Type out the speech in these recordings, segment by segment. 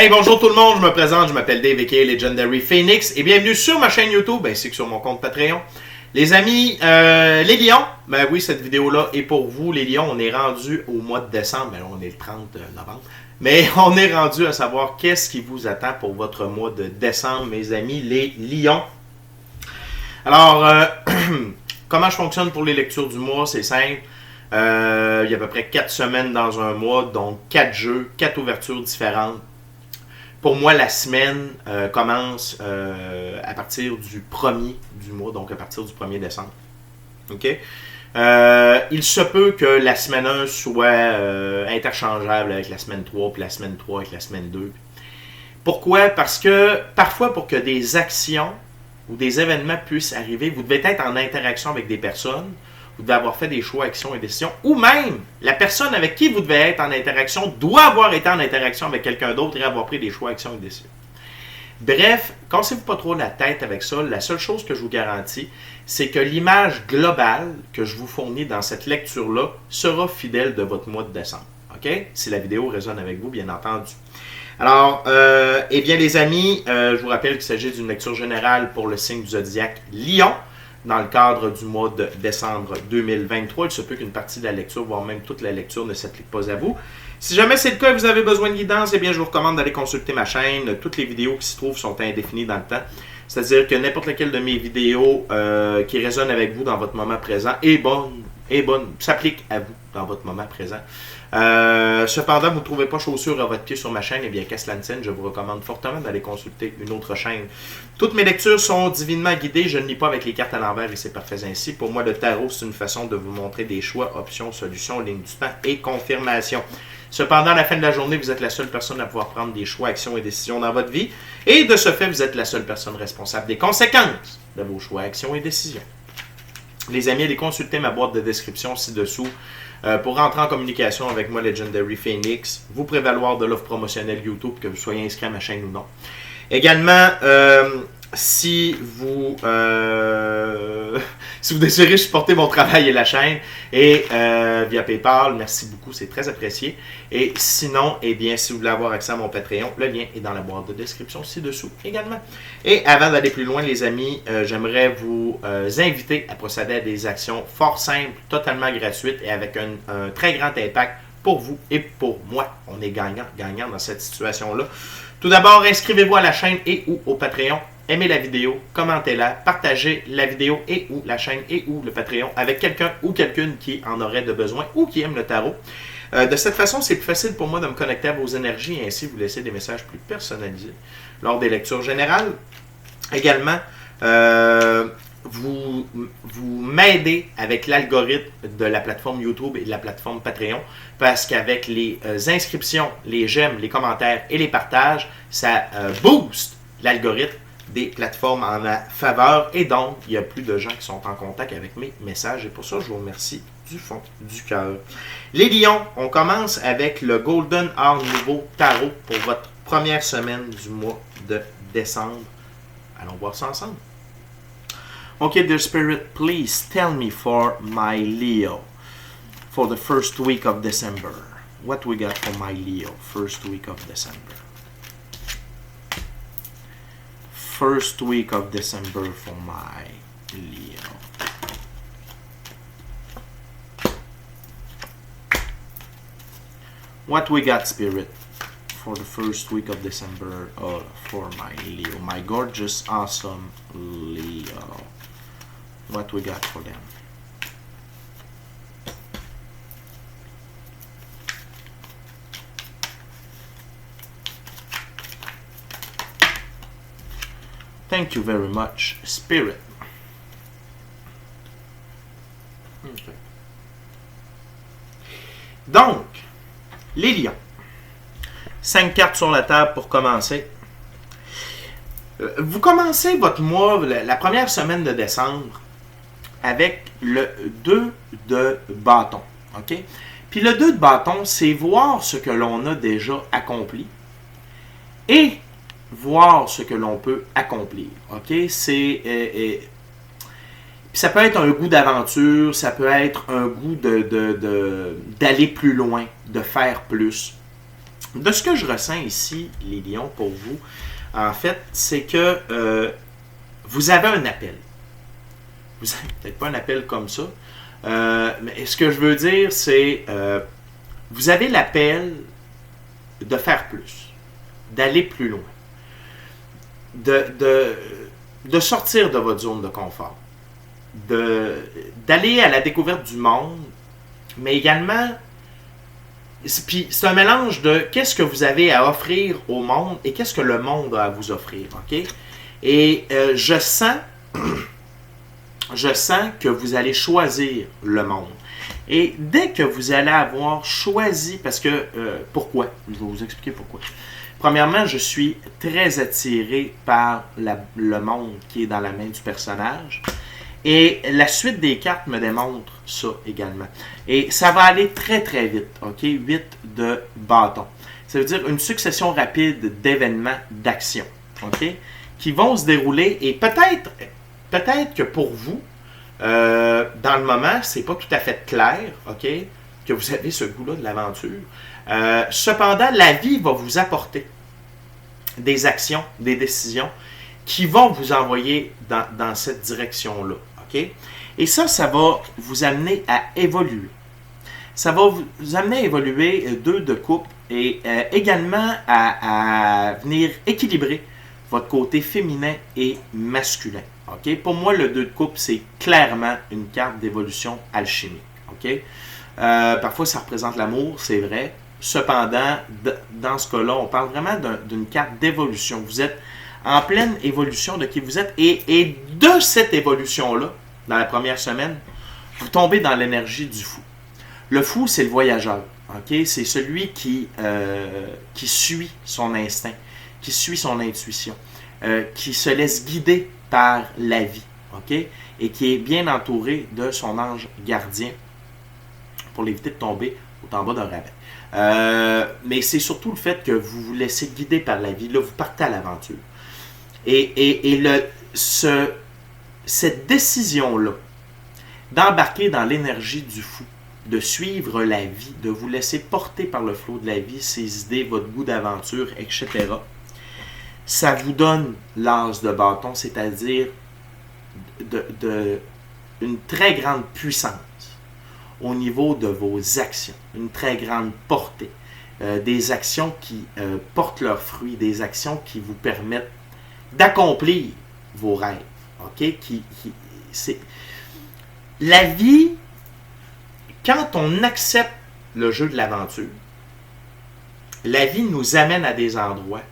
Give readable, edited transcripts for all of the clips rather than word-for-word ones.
Hey, bonjour tout le monde, je me présente, je m'appelle Dave aka Legendary Phoenix et bienvenue sur ma chaîne YouTube ainsi que sur mon compte Patreon. Les amis, les lions, ben oui, cette vidéo-là est pour vous. Les lions, on est rendu au mois de décembre, ben là, on est le 30 novembre, mais on est rendu à savoir qu'est-ce qui vous attend pour votre mois de décembre, mes amis, les lions. Alors, comment je fonctionne pour les lectures du mois? C'est simple. Il y a à peu près 4 semaines dans un mois, donc 4 jeux, 4 ouvertures différentes. Pour moi, la semaine commence à partir du 1er du mois, donc à partir du 1er décembre. OK? Il se peut que la semaine 1 soit interchangeable avec la semaine 3, puis la semaine 3 avec la semaine 2. Pourquoi? Parce que parfois, pour que des actions ou des événements puissent arriver, vous devez être en interaction avec des personnes, vous devez avoir fait des choix, actions et décisions, ou même la personne avec qui vous devez être en interaction doit avoir été en interaction avec quelqu'un d'autre et avoir pris des choix, actions et décisions. Bref, cassez-vous pas trop la tête avec ça. La seule chose que je vous garantis, c'est que l'image globale que je vous fournis dans cette lecture-là sera fidèle de votre mois de décembre. OK? Si la vidéo résonne avec vous, bien entendu. Alors, eh bien les amis, je vous rappelle qu'il s'agit d'une lecture générale pour le signe du zodiaque Lion. Dans le cadre du mois de décembre 2023, il se peut qu'une partie de la lecture, voire même toute la lecture, ne s'applique pas à vous. Si jamais c'est le cas et vous avez besoin de guidance, eh bien, je vous recommande d'aller consulter ma chaîne. Toutes les vidéos qui se trouvent sont indéfinies dans le temps. C'est-à-dire que n'importe laquelle de mes vidéos qui résonne avec vous dans votre moment présent est bonne, s'applique à vous dans votre moment présent. Cependant, vous ne trouvez pas chaussure à votre pied sur ma chaîne, eh bien, qu'à cela ne tienne, je vous recommande fortement d'aller consulter une autre chaîne. Toutes mes lectures sont divinement guidées, je ne lis pas avec les cartes à l'envers et c'est parfait ainsi. Pour moi, le tarot, c'est une façon de vous montrer des choix, options, solutions, lignes du temps et confirmations. Cependant, à la fin de la journée, vous êtes la seule personne à pouvoir prendre des choix, actions et décisions dans votre vie. Et de ce fait, vous êtes la seule personne responsable des conséquences de vos choix, actions et décisions. Les amis, allez consulter ma boîte de description ci-dessous pour rentrer en communication avec moi, Legendary Phoenix, vous prévaloir de l'offre promotionnelle YouTube, que vous soyez inscrit à ma chaîne ou non. Également, si vous désirez supporter mon travail et la chaîne, et via PayPal, merci beaucoup, c'est très apprécié. Et sinon, eh bien, si vous voulez avoir accès à mon Patreon, le lien est dans la boîte de description ci-dessous également. Et avant d'aller plus loin, les amis, j'aimerais vous inviter à procéder à des actions fort simples, totalement gratuites et avec un très grand impact pour vous et pour moi. On est gagnant dans cette situation-là. Tout d'abord, inscrivez-vous à la chaîne et ou au Patreon. Aimez la vidéo, commentez-la, partagez la vidéo et ou la chaîne et ou le Patreon avec quelqu'un ou quelqu'une qui en aurait de besoin ou qui aime le tarot. De cette façon, c'est plus facile pour moi de me connecter à vos énergies et ainsi vous laisser des messages plus personnalisés lors des lectures générales. Également, vous m'aidez avec l'algorithme de la plateforme YouTube et de la plateforme Patreon parce qu'avec les inscriptions, les j'aime, les commentaires et les partages, ça booste l'algorithme des plateformes en ma faveur et donc il y a plus de gens qui sont en contact avec mes messages et pour ça je vous remercie du fond du cœur. Les lions, on commence avec le Golden Art Nouveau Tarot pour votre première semaine du mois de décembre. Allons voir ça ensemble. Okay, dear Spirit, please tell me for my Leo for the first week of December. What we got for my Leo first week of December? First week of December for my Leo. What we got, Spirit, for the first week of December for my Leo, my gorgeous, awesome Leo. What we got for them? Thank you very much, Spirit. Okay. Donc, les lions. 5 cartes sur la table pour commencer. Vous commencez votre mois, la première semaine de décembre, avec le 2 de bâton. OK? Puis le 2 de bâton, c'est voir ce que l'on a déjà accompli et voir ce que l'on peut accomplir. OK? Ça peut être un goût d'aventure, ça peut être un goût d'aller plus loin, de faire plus. De ce que je ressens ici, les lions, pour vous, en fait, c'est que vous avez un appel. Vous n'avez peut-être pas un appel comme ça, mais ce que je veux dire, c'est vous avez l'appel de faire plus, d'aller plus loin, de sortir de votre zone de confort, d'aller à la découverte du monde, mais également, puis c'est un mélange de qu'est-ce que vous avez à offrir au monde et qu'est-ce que le monde a à vous offrir, ok? Et je sens que vous allez choisir le monde. Et dès que vous allez avoir choisi, parce que, pourquoi? Je vais vous expliquer pourquoi. Premièrement, je suis très attiré par le monde qui est dans la main du personnage. Et la suite des cartes me démontre ça également. Et ça va aller très très vite, ok? 8 de bâton. Ça veut dire une succession rapide d'événements, d'actions, ok? Qui vont se dérouler et peut-être que pour vous, dans le moment, c'est pas tout à fait clair, ok? Que vous avez ce goût-là de l'aventure. Cependant, la vie va vous apporter des actions, des décisions qui vont vous envoyer dans cette direction-là. Okay? Et ça va vous amener à évoluer. Ça va vous amener à évoluer 2 de coupe et également à venir équilibrer votre côté féminin et masculin. Okay? Pour moi, le 2 de coupe, c'est clairement une carte d'évolution alchimique. Okay? Parfois, ça représente l'amour, c'est vrai. Cependant, dans ce cas-là, on parle vraiment d'une carte d'évolution. Vous êtes en pleine évolution de qui vous êtes. Et de cette évolution-là, dans la première semaine, vous tombez dans l'énergie du fou. Le fou, c'est le voyageur. Okay? C'est celui qui suit son instinct, qui suit son intuition, qui se laisse guider par la vie. Okay? Et qui est bien entouré de son ange gardien pour l'éviter de tomber tout en bas d'un ravin. Mais c'est surtout le fait que vous vous laissez guider par la vie. Là, vous partez à l'aventure. Et cette décision-là, d'embarquer dans l'énergie du fou, de suivre la vie, de vous laisser porter par le flot de la vie, ses idées, votre goût d'aventure, etc., ça vous donne l'as de bâton, c'est-à-dire une très grande puissance au niveau de vos actions, une très grande portée, des actions qui portent leurs fruits, des actions qui vous permettent d'accomplir vos rêves. Okay? C'est... La vie, quand on accepte le jeu de l'aventure, la vie nous amène à des endroits,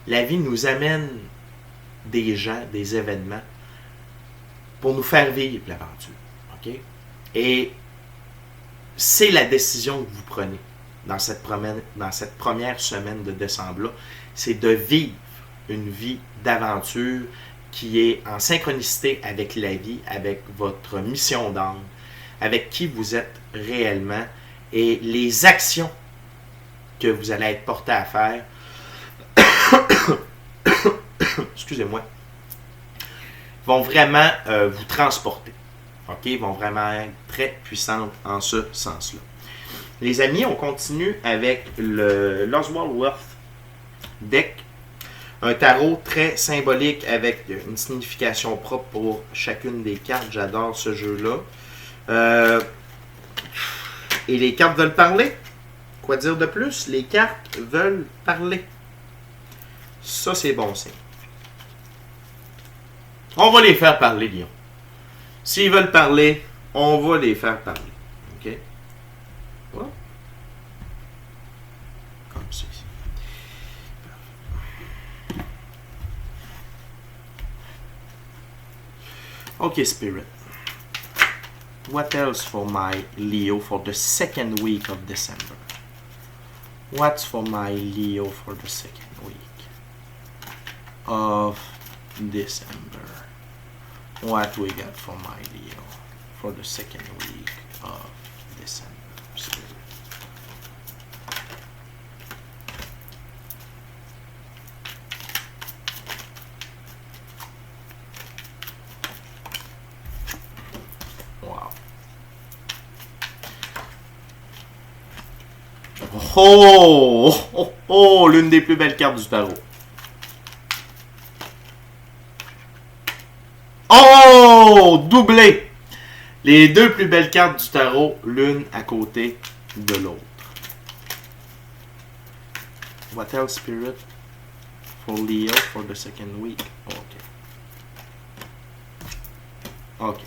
la vie nous amène des gens, des événements pour nous faire vivre l'aventure. Okay? Et c'est la décision que vous prenez dans cette première semaine de décembre-là, c'est de vivre une vie d'aventure qui est en synchronicité avec la vie, avec votre mission d'âme, avec qui vous êtes réellement et les actions que vous allez être porté à faire, excusez-moi, vont vraiment vous transporter. Okay? Vont vraiment être très puissantes en ce sens-là. Les amis, on continue avec le L'Oswald Worth deck. Un tarot très symbolique avec une signification propre pour chacune des cartes. J'adore ce jeu-là. Et les cartes veulent parler. Quoi dire de plus? Les cartes veulent parler. Ça, c'est bon signe. On va les faire parler, Lion. S'ils veulent parler, on va les faire parler. OK? Voilà. Comme ça. OK, Spirit. What else for my Leo for the second week of December? What's for my Leo for the second week of December? What we got for my Leo for the second week of December? Spirit. Oh! Oh! Oh! L'une des plus belles cartes du tarot. Oh! Doublé! Les deux plus belles cartes du tarot, l'une à côté de l'autre. What else, Spirit? For Leo, for the second week. OK. OK.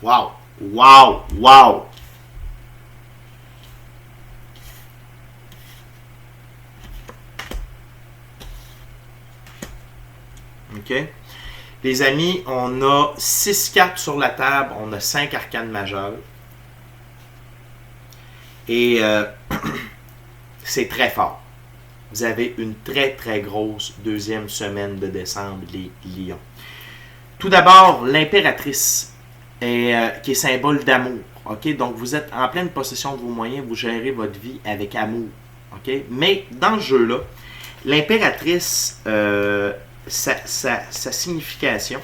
Wow! Wow! Wow! OK? Les amis, on a 6 cartes sur la table, on a 5 arcanes majeures. Et c'est très fort. Vous avez une très très grosse deuxième semaine de décembre, les lions. Tout d'abord, l'impératrice, qui est symbole d'amour. Okay? Donc, vous êtes en pleine possession de vos moyens, vous gérez votre vie avec amour. Okay? Mais dans ce jeu-là, l'impératrice, sa signification,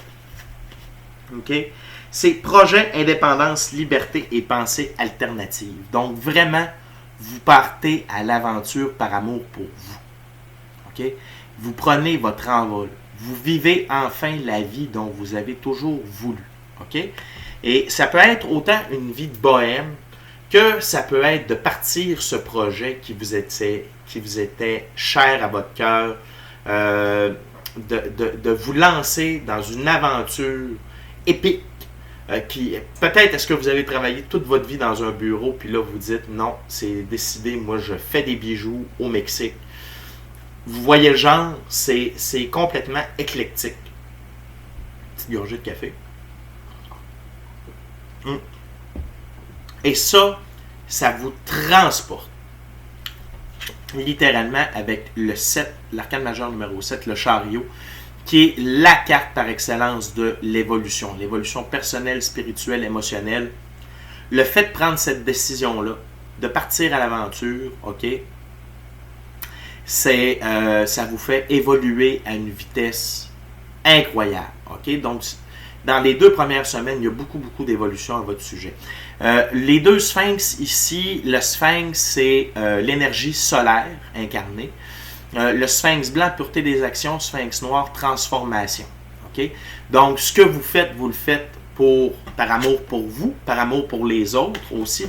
okay? C'est projet, indépendance, liberté et pensée alternative. Donc, vraiment, vous partez à l'aventure par amour pour vous. Okay? Vous prenez votre envol. Vous vivez enfin la vie dont vous avez toujours voulu. Okay? Et ça peut être autant une vie de bohème que ça peut être de partir ce projet qui vous était cher à votre cœur, de vous lancer dans une aventure épique. Peut-être est-ce que vous avez travaillé toute votre vie dans un bureau, puis là vous dites non, c'est décidé, moi je fais des bijoux au Mexique. Vous voyez le genre, c'est complètement éclectique. Petite gorgée de café. Et ça vous transporte littéralement avec le 7, l'arcane majeur numéro 7, le chariot, qui est la carte par excellence de l'évolution. L'évolution personnelle, spirituelle, émotionnelle. Le fait de prendre cette décision-là, de partir à l'aventure, OK, ça vous fait évoluer à une vitesse incroyable. OK? Donc, dans les 2 premières semaines, il y a beaucoup, beaucoup d'évolution à votre sujet. Les 2 sphinx ici, le sphinx, c'est l'énergie solaire incarnée. Le sphinx blanc, pureté des actions, sphinx noir, transformation. Okay? Donc, ce que vous le faites par amour pour vous, par amour pour les autres aussi.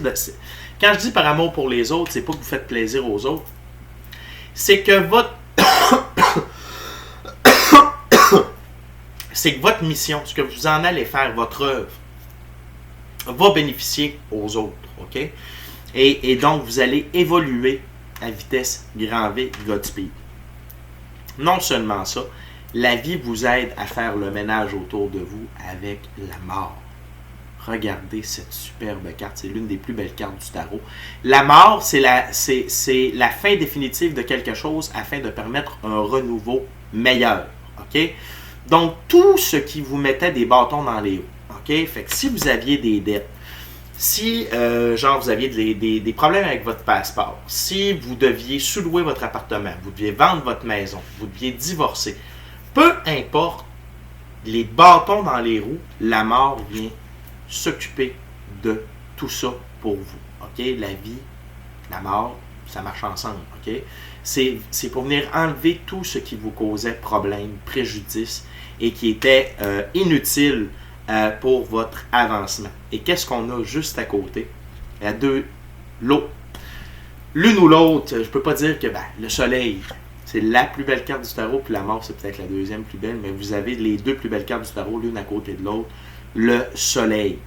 Quand je dis par amour pour les autres, c'est pas que vous faites plaisir aux autres. C'est que votre mission, ce que vous en allez faire, votre œuvre, va bénéficier aux autres. OK? Et donc, vous allez évoluer à vitesse grand V, Godspeed. Non seulement ça, la vie vous aide à faire le ménage autour de vous avec la mort. Regardez cette superbe carte, c'est l'une des plus belles cartes du tarot. La mort, c'est la fin définitive de quelque chose afin de permettre un renouveau meilleur. OK? Donc, tout ce qui vous mettait des bâtons dans les roues. OK? Fait que si vous aviez des dettes, si, vous aviez des problèmes avec votre passeport, si vous deviez sous-louer votre appartement, vous deviez vendre votre maison, vous deviez divorcer, peu importe les bâtons dans les roues, la mort vient s'occuper de tout ça pour vous. OK? La vie, la mort, ça marche ensemble. OK? C'est pour venir enlever tout ce qui vous causait problème, préjudice et qui était inutile pour votre avancement. Et qu'est-ce qu'on a juste à côté? Il y a l'eau. L'une ou l'autre, je ne peux pas dire que le soleil, c'est la plus belle carte du tarot, puis la mort, c'est peut-être la deuxième plus belle, mais vous avez les 2 plus belles cartes du tarot, l'une à côté de l'autre, le soleil.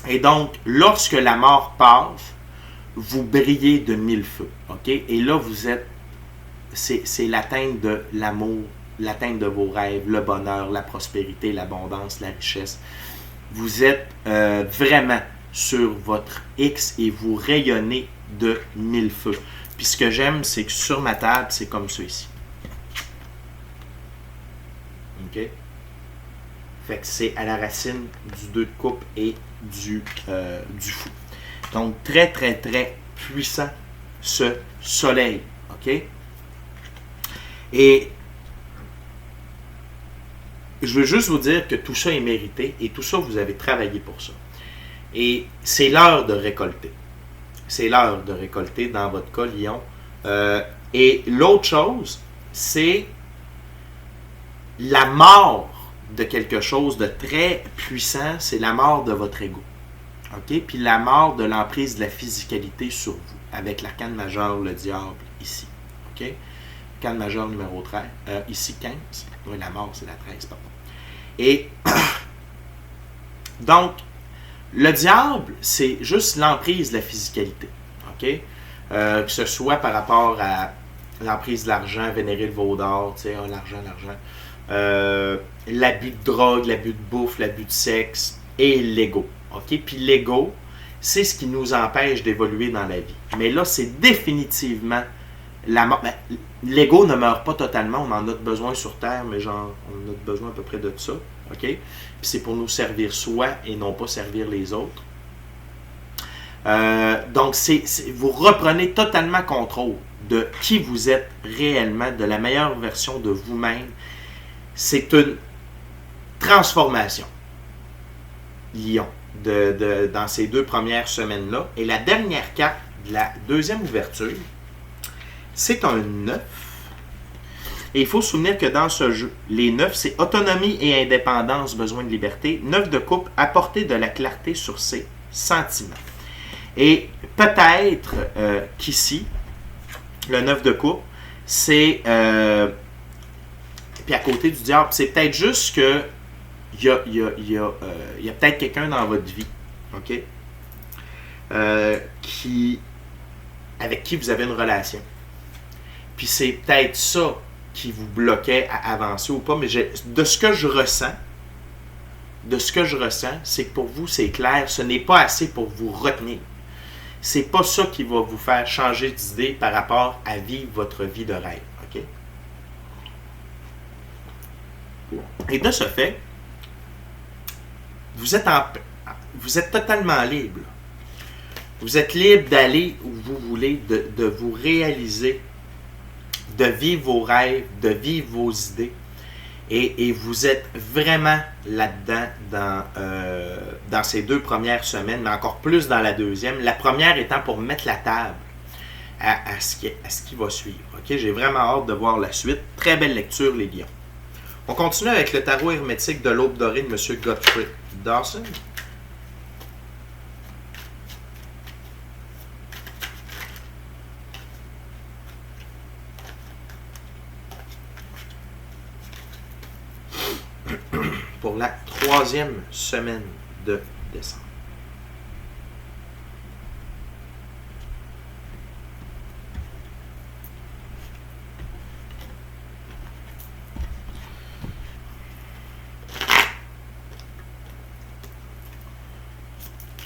Et donc, lorsque la mort passe, vous brillez de 1000 feux. OK? Et là, c'est l'atteinte de l'amour, l'atteinte de vos rêves, le bonheur, la prospérité, l'abondance, la richesse. Vous êtes vraiment sur votre X et vous rayonnez de 1000 feux. Puis ce que j'aime, c'est que sur ma table, c'est comme ça ici. OK? Fait que c'est à la racine du 2 de coupe et du fou. Donc, très, très, très puissant, ce soleil. OK? Et je veux juste vous dire que tout ça est mérité et tout ça, vous avez travaillé pour ça. Et c'est l'heure de récolter. c'est l'heure de récolter dans votre cas, Lion. Et l'autre chose, c'est la mort de quelque chose de très puissant, c'est la mort de votre ego. OK? Puis la mort de l'emprise de la physicalité sur vous, avec l'arcane majeur, le diable, ici. OK? Arcane majeur numéro 13. Ici, 15. Oui, la mort, c'est la 13, pardon. Et donc, le diable, c'est juste l'emprise de la physicalité. OK? Que ce soit par rapport à l'emprise de l'argent, vénérer le veau d'or, tu sais, l'argent. L'abus de drogue, l'abus de bouffe, l'abus de sexe et l'ego. OK? Puis l'ego, c'est ce qui nous empêche d'évoluer dans la vie. Mais là, c'est définitivement la mort. Ben, l'ego ne meurt pas totalement, on en a besoin sur Terre, mais genre, on a besoin à peu près de ça. OK? Puis c'est pour nous servir soi et non pas servir les autres. Donc, vous reprenez totalement contrôle de qui vous êtes réellement, de la meilleure version de vous-même. C'est une transformation, Lion, dans ces 2 premières semaines-là. Et la dernière carte de la deuxième ouverture, c'est un 9. Et il faut se souvenir que dans ce jeu, les 9, c'est autonomie et indépendance, besoin de liberté. 9 de coupe, apporter de la clarté sur ses sentiments. Et peut-être qu'ici, le 9 de coupe, c'est... puis à côté du diable, c'est peut-être juste que il y a peut-être quelqu'un dans votre vie, OK? Avec qui vous avez une relation. Puis c'est peut-être ça qui vous bloquait à avancer ou pas, mais de ce que je ressens, c'est que pour vous, c'est clair, ce n'est pas assez pour vous retenir. C'est pas ça qui va vous faire changer d'idée par rapport à vivre votre vie de rêve. OK? Et de ce fait, vous êtes totalement libre. Vous êtes libre d'aller où vous voulez, de vous réaliser, de vivre vos rêves, de vivre vos idées. Et vous êtes vraiment là-dedans dans ces 2 premières semaines, mais encore plus dans la deuxième. La première étant pour mettre la table à ce qui va suivre. Okay? J'ai vraiment hâte de voir la suite. Très belle lecture, les lions. On continue avec le tarot hermétique de l'Aube dorée de M. Godfrey Dawson. Pour la 3e semaine de décembre.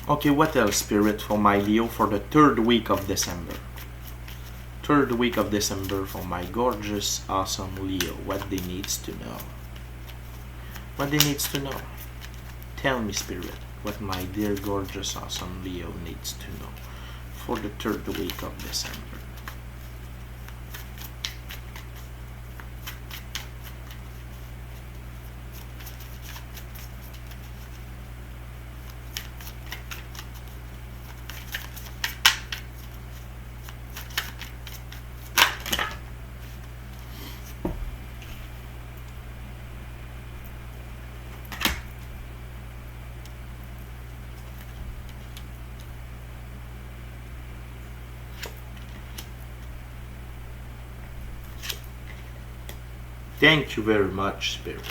Okay, what else, Spirit, for my Leo for the 3rd week of December? 3rd week of December for my gorgeous, awesome Leo. What they needs to know. What they needs to know. Tell me, Spirit, what my dear, gorgeous, awesome Leo needs to know for the 3rd week of December. Thank you very much, Spirit.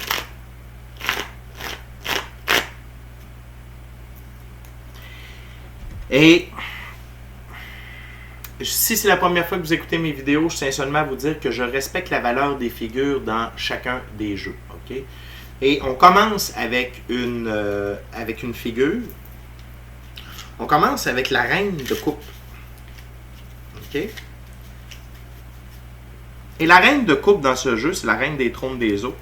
Et si c'est la première fois que vous écoutez mes vidéos, je tiens seulement à vous dire que je respecte la valeur des figures dans chacun des jeux. Okay? Et on commence avec une figure. On commence avec la reine de coupe. OK? Et la reine de coupe dans ce jeu, c'est la reine des trônes des eaux.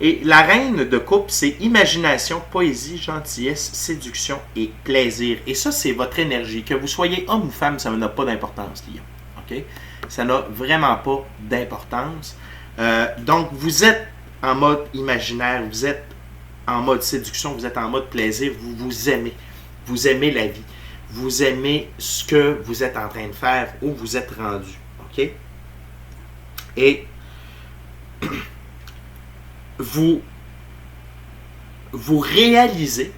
Et la reine de coupe, c'est imagination, poésie, gentillesse, séduction et plaisir. Et ça, c'est votre énergie. Que vous soyez homme ou femme, ça n'a pas d'importance, Lion. OK? Ça n'a vraiment pas d'importance. Donc, vous êtes en mode imaginaire, vous êtes en mode séduction, vous êtes en mode plaisir, vous vous aimez. Vous aimez la vie. vous aimez ce que vous êtes en train de faire, où vous êtes rendu. OK? Et vous réalisez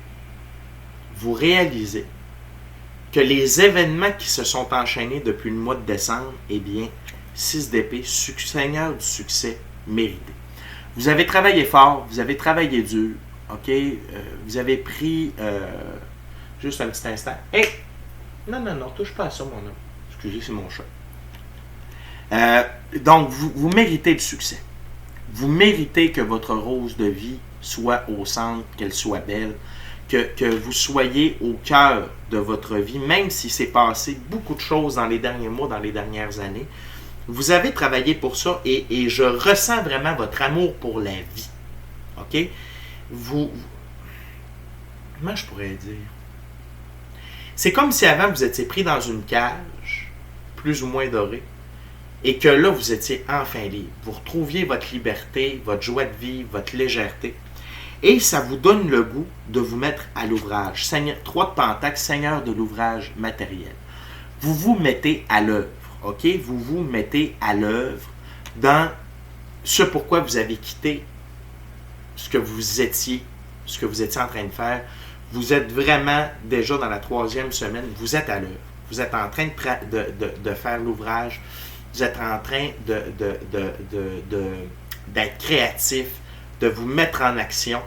que les événements qui se sont enchaînés depuis le mois de décembre, eh bien, 6 d'épée, Seigneur du succès mérité. Vous avez travaillé fort, vous avez travaillé dur, OK? Vous avez pris... juste un petit instant. Hey! Non, touche pas à ça, mon homme. Excusez, c'est mon chat. Donc, vous méritez du succès. Vous méritez que votre rose de vie soit au centre, qu'elle soit belle, que vous soyez au cœur de votre vie, même si c'est passé beaucoup de choses dans les derniers mois, dans les dernières années. Vous avez travaillé pour ça et je ressens vraiment votre amour pour la vie. OK? Comment je pourrais dire? C'est comme si avant vous étiez pris dans une cage, plus ou moins dorée, et que là vous étiez enfin libre. Vous retrouviez votre liberté, votre joie de vivre, votre légèreté. Et ça vous donne le goût de vous mettre à l'ouvrage. 3 de Pentacle, Seigneur de l'ouvrage matériel. Vous vous mettez à l'œuvre. OK? Vous vous mettez à l'œuvre dans ce pourquoi vous avez quitté ce que vous étiez en train de faire. Vous êtes vraiment déjà dans la 3e semaine. Vous êtes à l'œuvre. Vous êtes en train de faire l'ouvrage. Vous êtes en train d'être créatif, de vous mettre en action.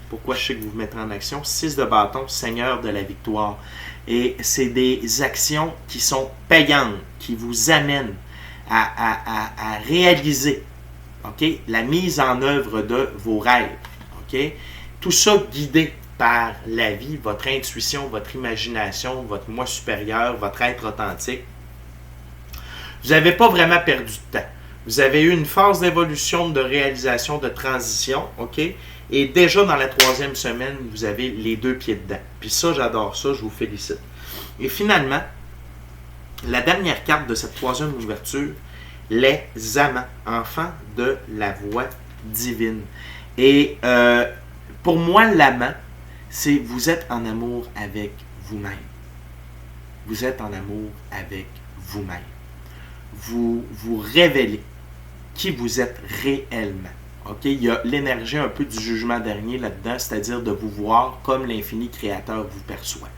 Pourquoi je sais que vous vous mettez en action? 6 de bâton, Seigneur de la victoire. Et c'est des actions qui sont payantes, qui vous amènent à réaliser, OK, la mise en œuvre de vos rêves. OK? Tout ça guidé par la vie, votre intuition, votre imagination, votre moi supérieur, votre être authentique. Vous n'avez pas vraiment perdu de temps. Vous avez eu une phase d'évolution, de réalisation, de transition, OK? Et déjà dans la 3e semaine, vous avez les 2 pieds dedans. Puis ça, j'adore ça, je vous félicite. Et finalement, la dernière carte de cette 3e ouverture, les amants, enfants de la voix divine. Et pour moi, l'amant, c'est vous êtes en amour avec vous-même. Vous êtes en amour avec vous-même. Vous révélez qui vous êtes réellement. Okay? Il y a l'énergie un peu du jugement dernier là-dedans, c'est-à-dire de vous voir comme l'infini créateur vous perçoit.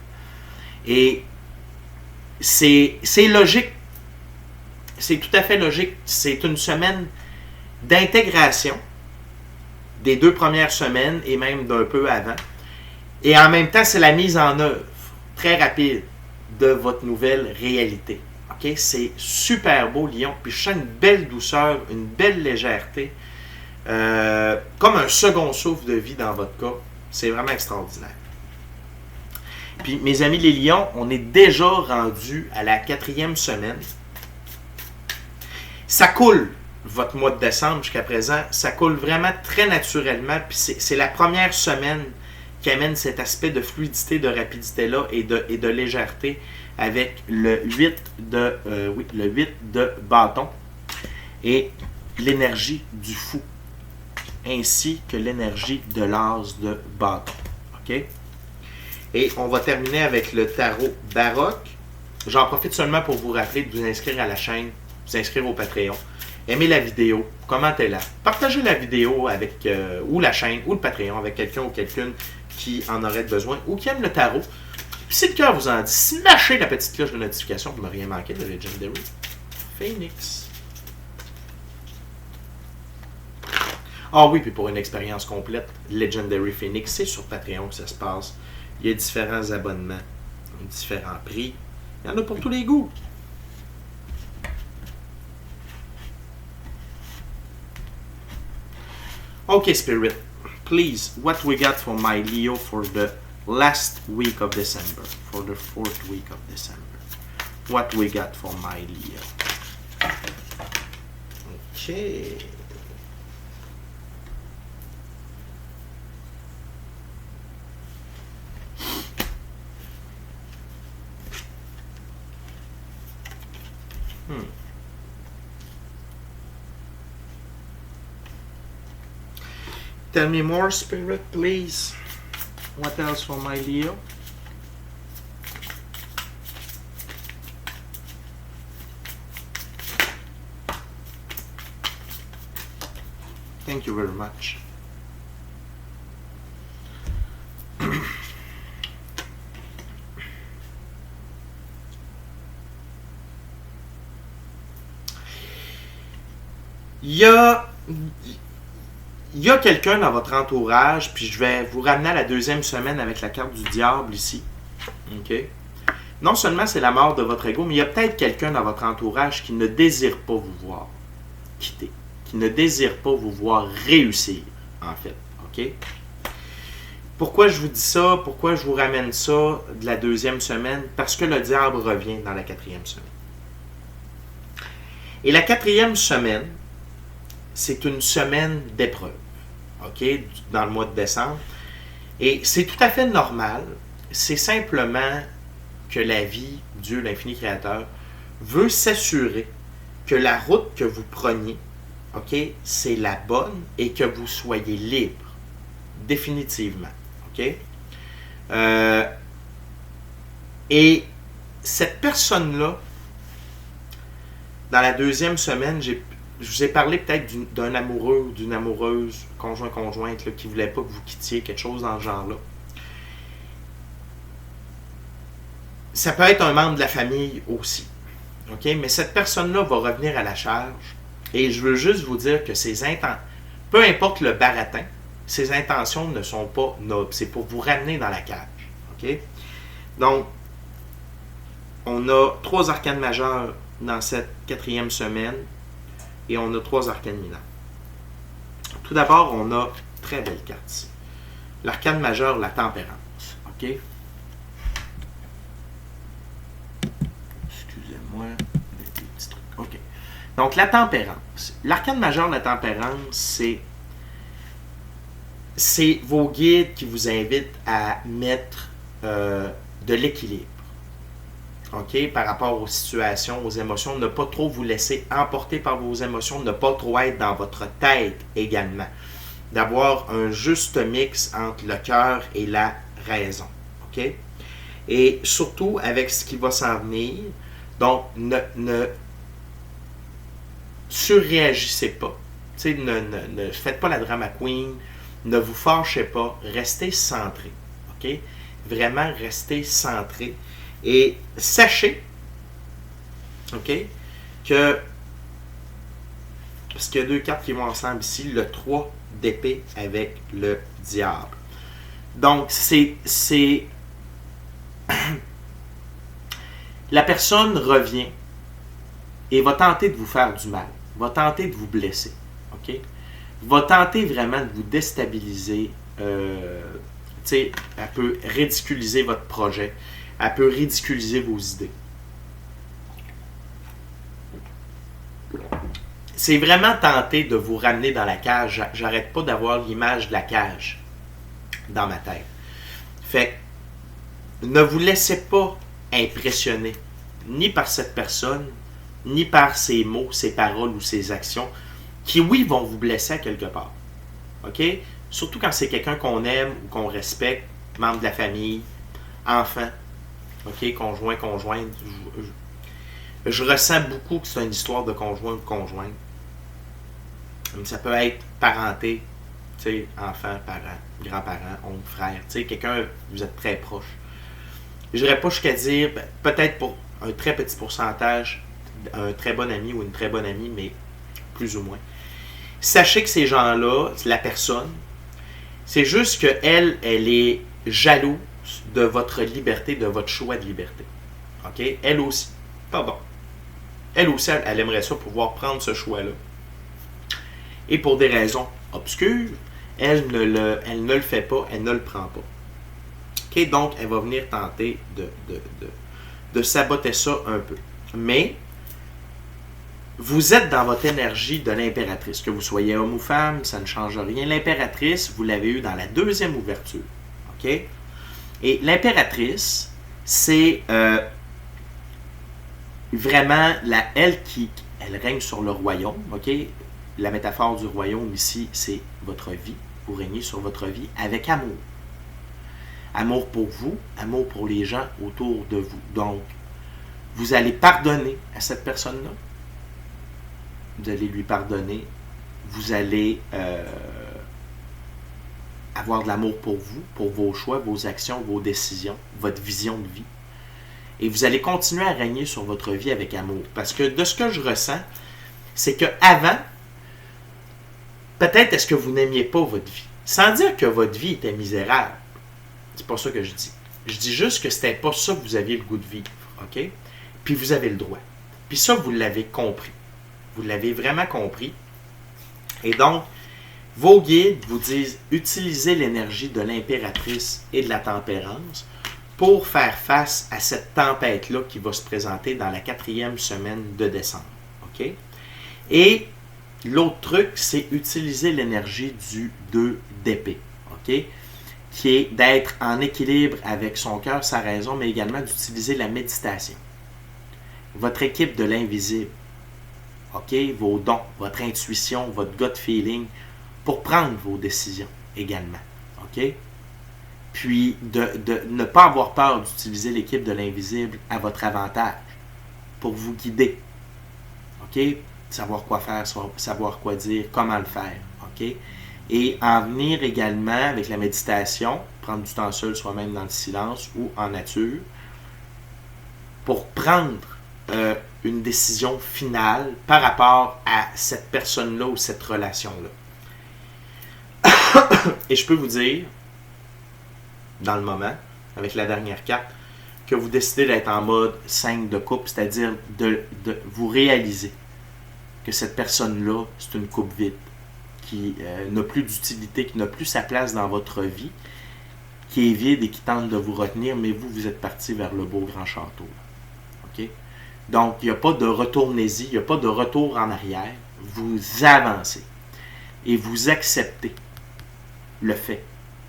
Et c'est logique. C'est tout à fait logique. C'est une semaine d'intégration des 2 premières semaines et même d'un peu avant. Et en même temps, c'est la mise en œuvre très rapide de votre nouvelle réalité. Okay? C'est super beau, Lion. Puis je sens une belle douceur, une belle légèreté. Comme un second souffle de vie dans votre cas. C'est vraiment extraordinaire. Puis, mes amis les lions, on est déjà rendu à la 4e semaine. Ça coule, votre mois de décembre jusqu'à présent. Ça coule vraiment très naturellement. Puis, c'est la première semaine qui amène cet aspect de fluidité, de rapidité-là et de légèreté avec le 8 de bâton et l'énergie du fou, ainsi que l'énergie de l'as de bâton. OK? Et on va terminer avec le tarot baroque. J'en profite seulement pour vous rappeler de vous inscrire à la chaîne, vous inscrire au Patreon. Aimez la vidéo, commentez-la. Partagez la vidéo avec ou la chaîne ou le Patreon avec quelqu'un ou quelqu'une qui en aurait besoin ou qui aime le tarot. Puis si le cœur vous en dit, smashez la petite cloche de notification pour ne rien manquer de Legendary Phoenix. Ah oui, puis pour une expérience complète, Legendary Phoenix, c'est sur Patreon que ça se passe. Il y a différents abonnements, différents prix. Il y en a pour tous les goûts. Okay, Spirit, please, what we got for my Leo for the last week of December, for the 4th week of December? What we got for my Leo? Okay. Tell me more, Spirit, please. What else for my Leo? Thank you very much. Il y a quelqu'un dans votre entourage, puis je vais vous ramener à la deuxième semaine avec la carte du diable ici. OK? Non seulement c'est la mort de votre ego, mais il y a peut-être quelqu'un dans votre entourage qui ne désire pas vous voir quitter, qui ne désire pas vous voir réussir, en fait. OK? Pourquoi je vous dis ça? Pourquoi je vous ramène ça de la deuxième semaine? Parce que le diable revient dans la quatrième semaine. Et la quatrième semaine, c'est une semaine d'épreuve, OK, dans le mois de décembre. Et c'est tout à fait normal. C'est simplement que la vie, Dieu, l'infini créateur, veut s'assurer que la route que vous preniez, OK, c'est la bonne et que vous soyez libre, définitivement, OK? Et cette personne-là, dans la deuxième semaine, je vous ai parlé peut-être d'un amoureux ou d'une amoureuse, conjointe, qui ne voulait pas que vous quittiez, quelque chose dans ce genre-là. Ça peut être un membre de la famille aussi. OK? Mais cette personne-là va revenir à la charge. Et je veux juste vous dire que peu importe le baratin, ses intentions ne sont pas nobles. C'est pour vous ramener dans la cage. OK? Donc, on a 3 arcanes majeures dans cette quatrième semaine. Et on a 3 arcanes mineures. Tout d'abord, on a très belle carte ici. L'arcane majeure, la tempérance. OK? Excusez-moi. Des petits trucs. OK. Donc, la tempérance. L'arcane majeure, la tempérance, c'est vos guides qui vous invitent à mettre de l'équilibre. OK, par rapport aux situations, aux émotions, ne pas trop vous laisser emporter par vos émotions, ne pas trop être dans votre tête également. D'avoir un juste mix entre le cœur et la raison. OK? Et surtout avec ce qui va s'en venir, donc ne surréagissez pas. Ne faites pas la drama queen, ne vous fâchez pas, restez centré. OK? Vraiment restez centré. Et sachez, OK, que, parce qu'il y a 2 cartes qui vont ensemble ici, le 3 d'épée avec le diable. Donc, c'est la personne revient et va tenter de vous faire du mal, va tenter de vous blesser, OK, va tenter vraiment de vous déstabiliser, elle peut ridiculiser votre projet. Elle peut ridiculiser vos idées. C'est vraiment tenté de vous ramener dans la cage. J'arrête pas d'avoir l'image de la cage dans ma tête. Fait que ne vous laissez pas impressionner ni par cette personne, ni par ses mots, ses paroles ou ses actions qui, oui, vont vous blesser à quelque part. OK? Surtout quand c'est quelqu'un qu'on aime ou qu'on respecte, membre de la famille, enfant. OK, conjointe. Je ressens beaucoup que c'est une histoire de conjoint ou de conjointe. Ça peut être parenté, enfant, parent, grands-parents, oncle, frère. Quelqu'un, vous êtes très proche. Je n'irais pas jusqu'à dire, peut-être pour un très petit pourcentage, un très bon ami ou une très bonne amie, mais plus ou moins. Sachez que ces gens-là, la personne, c'est juste qu'elle est jalouse de votre liberté, de votre choix de liberté. OK? Elle aussi. Pardon. Elle aussi, elle aimerait ça pouvoir prendre ce choix-là. Et pour des raisons obscures, elle ne le fait pas, elle ne le prend pas. OK? Donc, elle va venir tenter de saboter ça un peu. Mais, vous êtes dans votre énergie de l'impératrice. Que vous soyez homme ou femme, ça ne change rien. L'impératrice, vous l'avez eu dans la deuxième ouverture. OK? Et l'impératrice, c'est vraiment elle règne sur le royaume. OK? La métaphore du royaume ici, c'est votre vie. Vous régnez sur votre vie avec amour. Amour pour vous, amour pour les gens autour de vous. Donc, vous allez pardonner à cette personne-là. Vous allez lui pardonner vous allez avoir de l'amour pour vous, pour vos choix, vos actions, vos décisions, votre vision de vie. Et vous allez continuer à régner sur votre vie avec amour. Parce que de ce que je ressens, c'est qu'avant, peut-être est-ce que vous n'aimiez pas votre vie. Sans dire que votre vie était misérable. C'est pas ça que je dis. Je dis juste que c'était pas ça que vous aviez le goût de vivre. OK? Puis vous avez le droit. Puis ça, vous l'avez compris. Vous l'avez vraiment compris. Et donc, vos guides vous disent utilisez l'énergie de l'impératrice et de la tempérance pour faire face à cette tempête-là qui va se présenter dans la 4e semaine de décembre. OK? Et l'autre truc, c'est utiliser l'énergie du 2 d'épée. OK? Qui est d'être en équilibre avec son cœur, sa raison, mais également d'utiliser la méditation. Votre équipe de l'invisible. OK? Vos dons, votre intuition, votre gut feeling, pour prendre vos décisions également. OK? Puis de ne pas avoir peur d'utiliser l'équipe de l'invisible à votre avantage, pour vous guider. OK? Savoir quoi faire, savoir quoi dire, comment le faire. OK? Et en venir également avec la méditation, prendre du temps seul, soi-même dans le silence ou en nature, pour prendre une décision finale par rapport à cette personne-là ou cette relation-là. Et je peux vous dire, dans le moment, avec la dernière carte, que vous décidez d'être en mode 5 de coupe, c'est-à-dire de vous réaliser que cette personne-là, c'est une coupe vide, qui n'a plus d'utilité, qui n'a plus sa place dans votre vie, qui est vide et qui tente de vous retenir, mais vous êtes parti vers le beau grand château. OK? Donc, il n'y a pas de retournez-y, il n'y a pas de retour en arrière. Vous avancez et vous acceptez le fait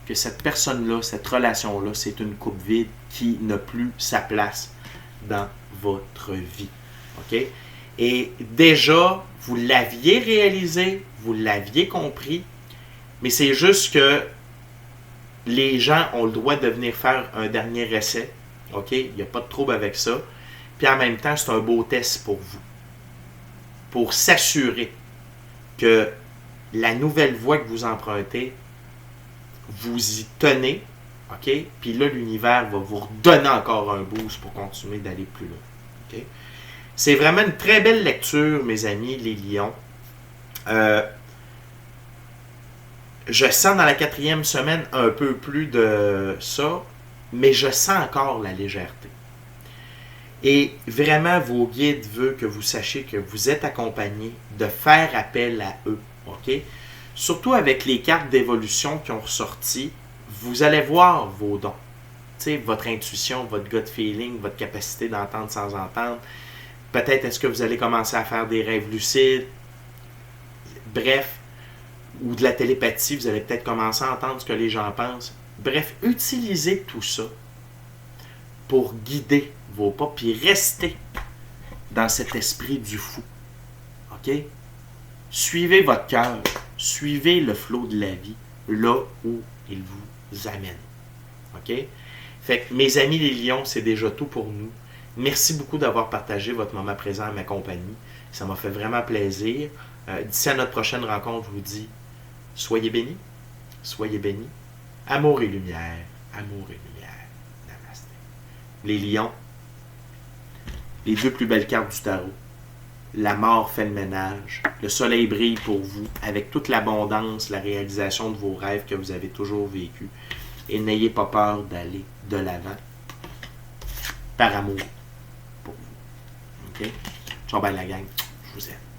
que cette personne-là, cette relation-là, c'est une coupe vide qui n'a plus sa place dans votre vie. OK? Et déjà, vous l'aviez réalisé, vous l'aviez compris, mais c'est juste que les gens ont le droit de venir faire un dernier essai. OK? Il n'y a pas de trouble avec ça. Puis en même temps, c'est un beau test pour vous. Pour s'assurer que la nouvelle voie que vous empruntez, vous y tenez. OK? Puis là, l'univers va vous redonner encore un boost pour continuer d'aller plus loin. OK? C'est vraiment une très belle lecture, mes amis, les lions. Je sens dans la 4e semaine un peu plus de ça, mais je sens encore la légèreté. Et vraiment, vos guides veulent que vous sachiez que vous êtes accompagné, de faire appel à eux. OK? Surtout avec les cartes d'évolution qui ont ressorti, vous allez voir vos dons. Tu sais, votre intuition, votre gut feeling, votre capacité d'entendre sans entendre. Peut-être est-ce que vous allez commencer à faire des rêves lucides. Bref, ou de la télépathie, vous allez peut-être commencer à entendre ce que les gens pensent. Bref, utilisez tout ça pour guider vos pas, puis restez dans cet esprit du fou. OK? Suivez votre cœur, suivez le flot de la vie, là où il vous amène. OK? Fait que, mes amis les lions, c'est déjà tout pour nous. Merci beaucoup d'avoir partagé votre moment présent à ma compagnie. Ça m'a fait vraiment plaisir. D'ici à notre prochaine rencontre, je vous dis, soyez bénis, soyez bénis. Amour et lumière, amour et lumière. Namasté. Les lions, les 2 plus belles cartes du tarot. La mort fait le ménage. Le soleil brille pour vous avec toute l'abondance, la réalisation de vos rêves que vous avez toujours vécus. Et n'ayez pas peur d'aller de l'avant par amour pour vous. OK? Ciao, bye la gang. Je vous aime.